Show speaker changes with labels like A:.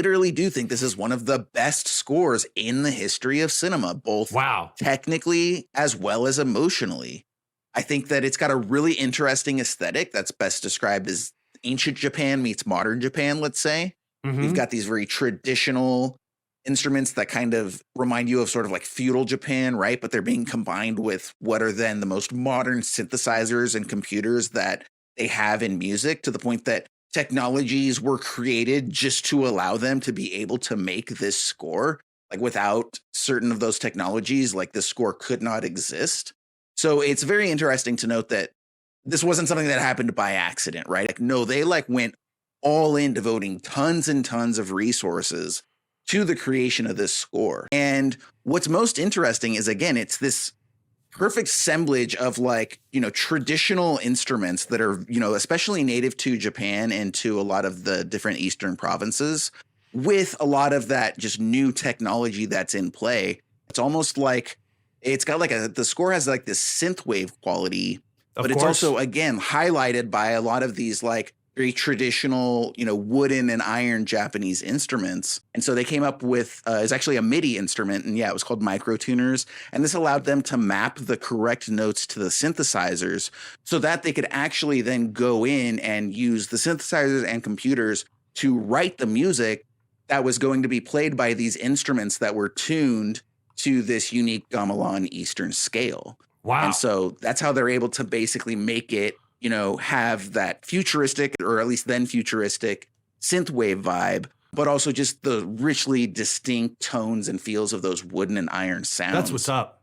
A: literally do think this is one of the best scores in the history of cinema, both
B: Wow.
A: technically as well as emotionally. I think that it's got a really interesting aesthetic that's best described as ancient Japan meets modern Japan, let's say. We've got these very traditional instruments that kind of remind you of sort of like feudal Japan, right? But they're being combined with what are then the most modern synthesizers and computers that they have in music, to the point that technologies were created just to allow them to be able to make this score. Like without certain of those technologies, like this score could not exist. So it's very interesting to note that this wasn't something that happened by accident, right? Like, no, they like went all in, devoting tons and tons of resources to the creation of this score. And what's most interesting is, again, it's this perfect assemblage of like, traditional instruments that are, especially native to Japan and to a lot of the different Eastern provinces, with a lot of that just new technology that's in play. It's almost like it's got like the score has like this synthwave quality, but it's also, again, highlighted by a lot of these like very traditional, wooden and iron Japanese instruments. And so they came up with, it's actually a MIDI instrument. And yeah, it was called microtuners. And this allowed them to map the correct notes to the synthesizers so that they could actually then go in and use the synthesizers and computers to write the music that was going to be played by these instruments that were tuned to this unique gamelan Eastern scale.
B: Wow.
A: And so that's how they're able to basically make it, have that futuristic, or at least then futuristic synthwave vibe, but also just the richly distinct tones and feels of those wooden and iron sounds.
B: That's what's up.